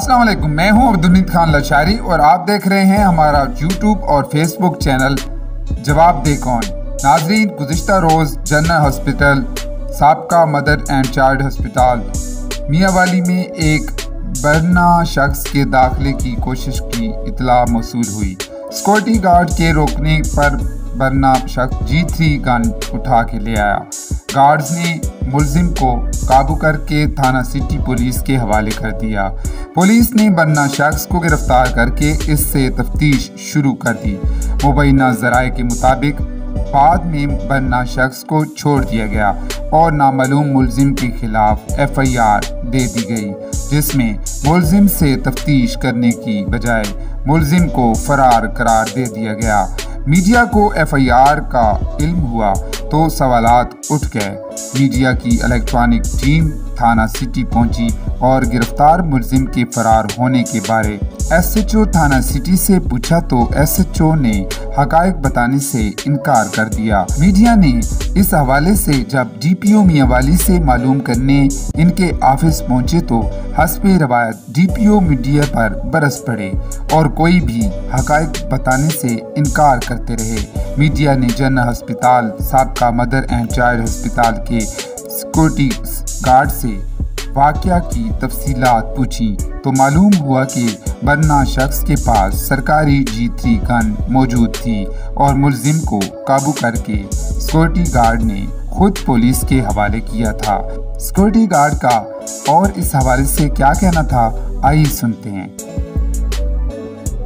अस्सलाम वालेकुम, मैं हूं अब्दुल खान लशारी और आप देख रहे हैं हमारा यूट्यूब और फेसबुक चैनल जवाब दे कौन। नाजरीन, गुज़िश्ता रोज़ जनरल हॉस्पिटल साबका mother and child hospital Mianwali में एक बरना शख्स के दाखिले की कोशिश की इतला मौसूल हुई। सिक्योरिटी गार्ड के रोकने पर बरना शख्स G3 गन उठा के ले आया। गार्ड्स ने मुलजिम को काबू करके थाना सिटी पुलिस के हवाले कर दिया। पुलिस ने बरना शख्स को गिरफ्तार करके इससे तफ्तीश शुरू कर दी। मुबैना ज़राए के मुताबिक बाद में बरना शख्स को छोड़ दिया गया और नामालूम मुलजिम के खिलाफ FIR दे दी गई, जिसमें मुलजिम से तफ्तीश करने की बजाय मुलजिम को फरार करार दे दिया गया। मीडिया को FIR का इल्म हुआ तो सवालात उठ गए। मीडिया की इलेक्ट्रॉनिक टीम थाना सिटी पहुंची और गिरफ्तार मुलजिम के फरार होने के बारे SHO थाना सिटी से पूछा तो SHO ने हकायक बताने से इनकार कर दिया। मीडिया ने इस हवाले से जब DPO मियांवाली से मालूम करने इनके ऑफिस पहुंचे तो हस्बे रवायत DPO मीडिया पर बरस पड़े और कोई भी हकायक बताने से इनकार करते रहे। मीडिया ने जनरल हॉस्पिटल साबका मदर एंड चाइल्ड हॉस्पिटल के सिक्योरिटी गार्ड से वाकया की तफसीलात पूछी तो मालूम हुआ कि बरना शख्स के पास सरकारी G3 गन मौजूद थी और मुलजिम को काबू करके सिक्योरिटी गार्ड ने खुद पुलिस के हवाले किया था। सिक्योरिटी गार्ड का और इस हवाले से क्या कहना था, आइए सुनते हैं।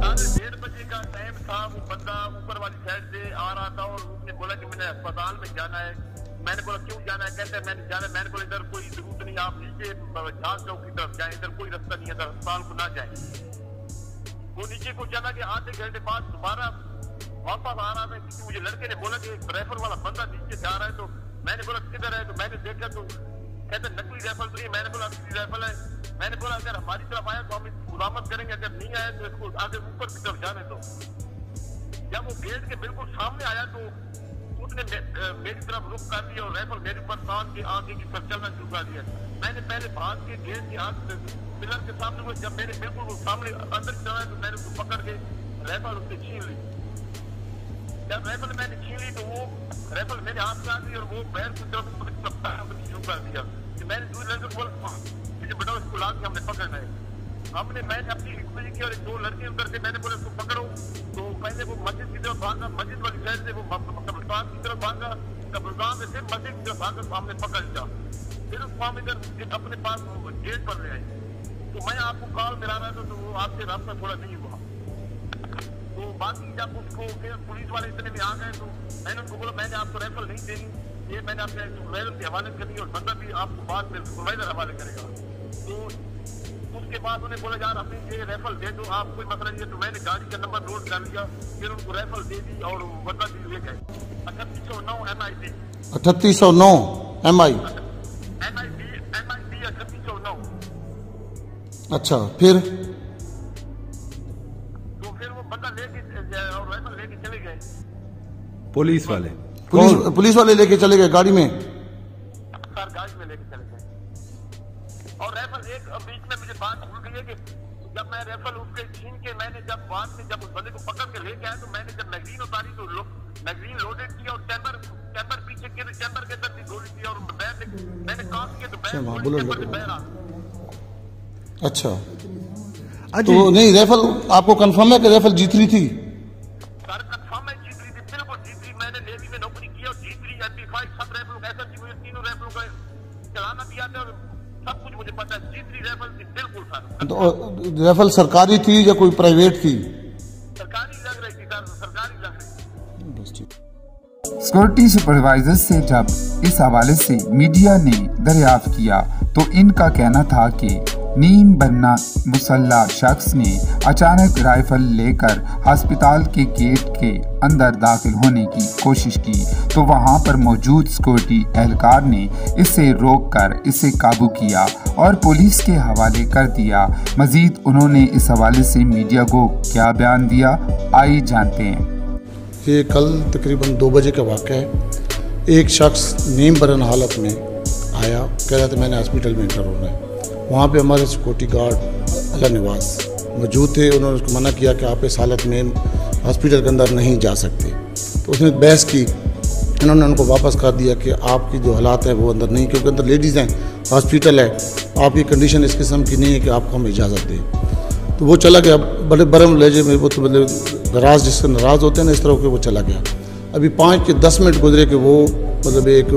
1:30 बजे का टाइम था। वो बंदा ऊपर वाली साइड से आ रहा था और उसने बोला कि मैंने अस्पताल में जाना है। मैंने बोला क्यों जाना है? कहते हैं मैंने जाना है। मैंने बोला इधर कोई जरूरत नहीं, आप नीचे झांक चौक की तरफ जाए, इधर कोई रास्ता नहीं है, इधर अस्पताल को ना जाए। वो नीचे को चला गया। आधे घंटे बाद दोबारा वापस आ रहा था क्योंकि मुझे लड़के ने बोला कि एक राइफल वाला बंदा नीचे जा रहा है। तो मैंने बोला किधर है? तो मैंने देखा तो कहते नकली राइफल तो नहीं। मैंने बोला असली राइफल है। मैंने बोला अगर हमारी तरफ आया तो हम इसकी मुजामत करेंगे, अगर नहीं आया तो इसको आगे ऊपर की तरफ जाने दो। जब वो गेट के बिल्कुल सामने आया तो उसने मेरी तरफ रुख कर दिया और राइफल मेरे ऊपर तान के आगे की तरफ चलना शुरू कर दिया। मैंने पहले भाग के गेट के आग पिलर के सामने हुए, जब मेरे बिल्कुल वो सामने अंदर चला तो मैंने उसको पकड़ के राइफल उससे छीन ली। जब राइफल मैंने छीन ली तो वो राइफल मेरे हाथ में आ गई और वो पैर की तरफ शुरू कर दिया। मैंने दूसरे लड़के को बोला मुझे बताओ इसको लाद के हमने पकड़ना है। मैंने अपनी रिक्वेस्ट की और 2 लड़के उतर के मैंने बोला इसको पकड़ो। तो पहले वो मस्जिद की तरफ भागा, मस्जिद वाली साइड से वो कब्रिस्तान की तरफ भागा, कब्रिस्तान से फिर मस्जिद की तरफ भागा तो हमने पकड़ लिया। फिर उसको हम इधर अपने पास गेट पर ले आए। तो मैं आपको कॉल मिला रहा था तो वो आपसे रास्ता थोड़ा नहीं हुआ। तो बाकी जब उसको फिर पुलिस वाले इतने में आ गए तो मैंने उनको बोला मैंने आपको राइफल नहीं देनी, ये मैंने अपने सुपरवाइजर के हवाले करनी और बंदा भी आपको बाद में सुपरवाइजर हवाले करेगा। तो उसके बाद उन्हें बोला यार अपनी ये राइफल दे दो, आप कोई मसला नहीं है। तो मैंने गाड़ी का नंबर नोट कर लिया, फिर उनको राइफल दे दी और बंदा भी ले गए। 3809 MID 3809 MID 3809। अच्छा, फिर तो फिर वो बंदा लेके और राइफल लेके चले गए। पुलिस वाले लेके चले गए गाड़ी में? सर गाड़ी में लेके चले गए। और राइफल एक बीच में मुझे बात भूल गई है कि जब मैं राइफल उसके छीन के मैंने जब बाद में जब उस बंदे को पकड़ के लेके आया तो मैंने जब मैगजीन उतारी तो मैगजीन लोडेड किया और चैम्बर पीछे के चैम्बर के अंदर भी गोली थी और मैंने काम किया तो बैर आ। अच्छा, तो नहीं राइफल आपको कंफर्म है कि राइफल G3 थी? सर कंफर्म है G3 थी, बिल्कुल G3। मैंने नेवी में नौकरी की और G3 MP5 सब राइफल SMG मुझे तीनों राइफलों का चलाना भी आता है और सब कुछ मुझे पता है। G3 राइफल थी बिल्कुल सर। तो राइफल सरकारी थी या कोई प्राइवेट थी? सरकारी लग रही थी सर, सरकारी लग रही थी। सिक्योरिटी सुपरवाइजर से जब इस हवाले से मीडिया ने दरियाफ्त किया तो इनका कहना था कि नीम बरना मुसल्ला शख्स ने अचानक राइफल लेकर अस्पताल के गेट के अंदर दाखिल होने की कोशिश की तो वहां पर मौजूद सिक्योरिटी एहलकार ने इसे रोककर इसे काबू किया और पुलिस के हवाले कर दिया। मजीद उन्होंने इस हवाले से मीडिया को क्या बयान दिया, आइए जानते हैं। ये कल तकरीबन 2 बजे का वाक़या है। एक शख्स नीम बरन हालत में आया, कह रहा था मैंने हॉस्पिटल में इंटर होना है। वहाँ पे हमारे सिक्योरिटी गार्ड अल्लाह निवास मौजूद थे। उन्होंने उसको मना किया कि आप इस हालत में हॉस्पिटल के अंदर नहीं जा सकते, तो उसने बहस की। इन्होंने उनको वापस कर दिया कि आपकी जो हालात है वो अंदर नहीं, क्योंकि अंदर लेडीज़ हैं, हॉस्पिटल है, आपकी कंडीशन इस किस्म की नहीं है कि आपको हम इजाज़त दें। तो वो चला गया बड़े बरम लहजे में, वो तो मतलब नाराज़ जिससे नाराज़ होते हैं ना, इस तरह के वो चला गया। अभी 5 के 10 मिनट गुजरे कि वो मतलब एक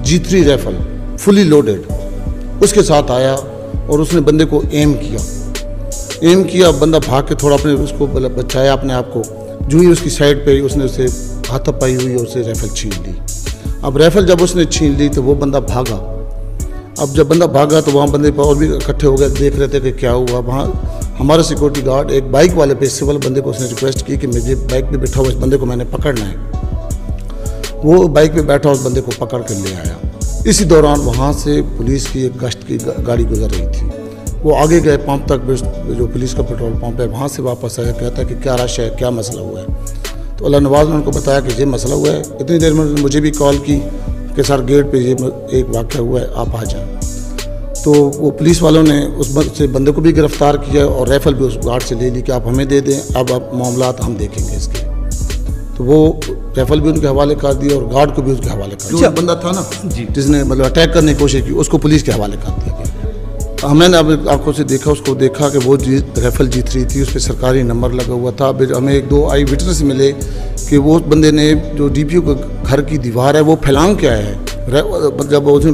G3 राइफल फुली लोडेड उसके साथ आया और उसने बंदे को एम किया। बंदा भाग के थोड़ा अपने उसको बचाया अपने आप को। जो ही उसकी साइड पे उसने उसे हाथापाई हुई और उसे राइफल छीन ली। अब राइफल जब उसने छीन ली तो वो बंदा भागा। अब जब बंदा भागा तो वहाँ बंदे पर और भी इकट्ठे हो गए, देख रहे थे कि क्या हुआ। वहाँ हमारा सिक्योरिटी गार्ड एक बाइक वाले पे सिविल बंदे को उसने रिक्वेस्ट की कि मुझे बाइक पे बैठा हुआ इस बंदे को मैंने पकड़ना है। वो बाइक पे बैठा उस बंदे को पकड़ कर ले आया। इसी दौरान वहाँ से पुलिस की एक गश्त की गाड़ी गुजर रही थी। वो आगे गए पंप तक, जो पुलिस का पेट्रोल पंप है, वहाँ से वापस आया, कहता है कि क्या रश है, क्या मसला हुआ है। तो अल्लाह नवाज़ ने उनको बताया कि ये मसला हुआ है। इतनी देर में मुझे भी कॉल की कि सर गेट पे ये एक वाक़या हुआ है, आप आ जाएं। तो वो पुलिस वालों ने उस बंदे को भी गिरफ़्तार किया और राइफ़ल भी उस गार्ड से ले ली कि आप हमें दे दें, अब आप मामलात हम देखेंगे इसके। तो वो राइफ़ल भी उनके हवाले कर दिया और गार्ड को भी उसके हवाले कर दिया। जो बंदा था ना जिसने मतलब अटैक करने की कोशिश की, उसको पुलिस के हवाले कर दिया गया। हमने अब आंखों से देखा, उसको देखा कि वो राइफ़ल G3 थी, उस पर सरकारी नंबर लगा हुआ था। फिर हमें 1-2 आई विटनेस मिले कि वो बंदे ने जो DPO के घर की दीवार है वो फैलांग के आया है। जब उसने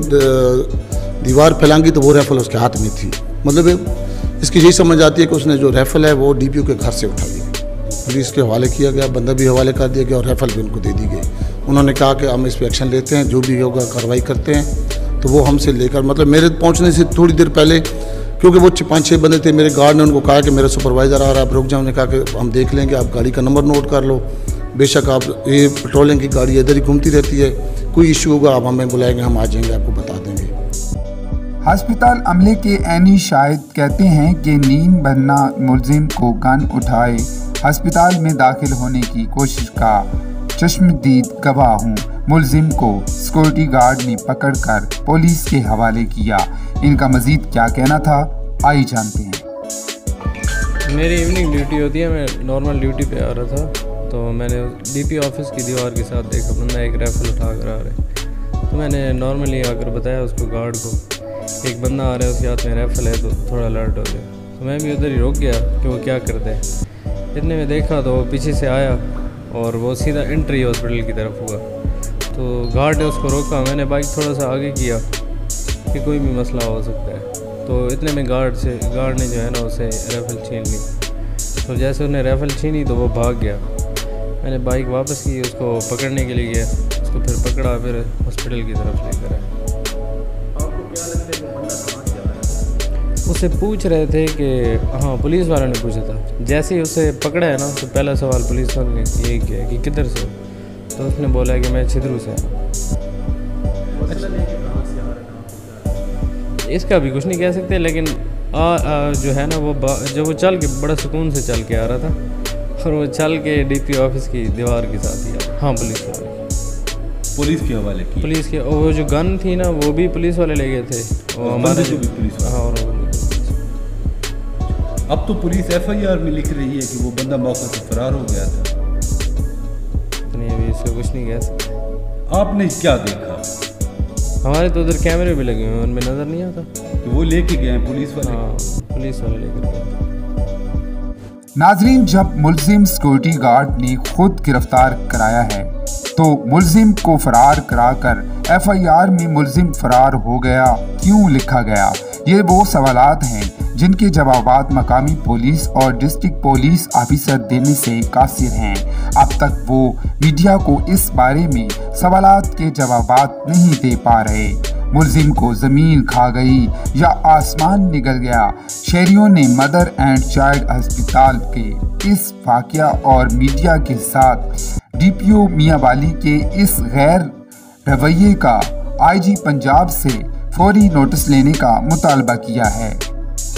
दीवार फैलांगी तो वो राइफ़ल उसके हाथ में थी। मतलब इसकी यही समझ आती है कि उसने जो राइफ़ल है वो DPO के घर से उठा ली। पुलिस के हवाले किया गया, बंदा भी हवाले कर दिया गया और राइफ़ल भी उनको दे दी गई। उन्होंने कहा कि हम इस पर एक्शन लेते हैं, जो भी होगा कार्रवाई करते हैं। तो वो हमसे लेकर मतलब मेरे पहुंचने से थोड़ी देर पहले, क्योंकि वो 5-6 बंदे थे, मेरे गार्ड ने उनको कहा कि मेरा सुपरवाइज़र आ रहा है, आप रुक जाओ। उन्होंने कहा कि हम देख लेंगे, आप गाड़ी का नंबर नोट कर लो, बेशक आप ये पेट्रोलिंग की गाड़ी इधर ही घूमती रहती है, कोई इशू होगा आप हमें बुलाएंगे, हम आ जाएंगे, आपको बता देंगे। अस्पताल अमले के एनी शाहिद कहते हैं कि नींद बनना मुलजिम को गन उठाए अस्पताल में दाखिल होने की कोशिश का चश्मदीद गवाह हूँ। मुलजिम को सिक्योरिटी गार्ड ने पकड़कर पुलिस के हवाले किया। इनका मजीद क्या कहना था, आइए जानते हैं। मेरी इवनिंग ड्यूटी होती है, मैं नॉर्मल ड्यूटी पे आ रहा था, तो मैंने DP ऑफिस की दीवार के साथ देखा बंदा एक राइफल उठा कर आ रहा है। तो मैंने नॉर्मली आकर बताया उसको, गार्ड को, एक बंदा आ रहा है, उसके हाथ में राइफल है, तो थोड़ा अलर्ट हो गया। तो मैं भी उधर ही रुक गया कि वो क्या करते हैं। इतने में देखा तो वो पीछे से आया और वो सीधा एंट्री हॉस्पिटल की तरफ हुआ। तो गार्ड ने उसको रोका, मैंने बाइक थोड़ा सा आगे किया कि कोई भी मसला हो सकता है। तो इतने में गार्ड ने जो है ना उसे राइफल छीन ली। तो जैसे उसने राइफल छीनी तो वो भाग गया। मैंने बाइक वापस की, उसको पकड़ने के लिए गया, उसको फिर पकड़ा, फिर हॉस्पिटल की तरफ लेकर आया। उससे पूछ रहे थे कि हाँ, पुलिस वालों ने पूछा था। जैसे ही उसे पकड़ा है ना, तो पहला सवाल पुलिस वालों ने ये किया कि किधर से, तो उसने बोला कि मैं छिद्रू से हूँ। इसका भी कुछ नहीं कह सकते, लेकिन जो है ना वो जब वो चल के बड़ा सुकून से चल के आ रहा था और वो चल के DP ऑफिस की दीवार के साथ ही आ। हाँ, पुलिस के हवाले की। पुलिस के, और वो जो गन थी ना वो भी पुलिस वाले ले गए थे, और हमारे जो भी पुलिस वाले। हाँ, अब तो पुलिस FIR में लिख रही है कि वो बंदा मौके से फरार हो गया था। नहीं, अभी इसका कुछ नहीं कह सकते। आपने क्या देखा? हमारे तो उधर कैमरे भी लगे हुए हैं, उनमें नज़र नहीं आता कि वो लेके गए हैं पुलिस वाले। हाँ, पुलिस वाले लेकर गए। नाजरीन, जब मुलजिम सिक्योरिटी गार्ड ने खुद गिरफ्तार कराया है तो मुलजिम को फरार कराकर FIR में मुलजिम फरार हो गया क्यों लिखा गया? ये वो सवालात हैं जिनके जवाबात मकामी पुलिस और डिस्ट्रिक्ट पुलिस ऑफिसर देने से कासिर हैं। अब तक वो मीडिया को इस बारे में सवालात के जवाबात नहीं दे पा रहे। मुलजिम को ज़मीन खा गई या आसमान निगल गया? शहरियों ने मदर एंड चाइल्ड अस्पताल के इस वाक़या और मीडिया के साथ DPO मियांवाली के इस गैर रवैये का IG पंजाब से फौरी नोटिस लेने का मुतालबा किया है।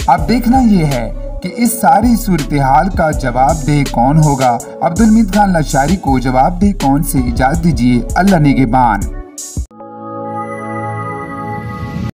अब देखना ये है कि इस सारी सूरत हाल का जवाबदेह कौन होगा। अब्दुल हमीद खान लाचारी को जवाबदेह कौन से इजाज़त दीजिए। अल्लाह निगहबान।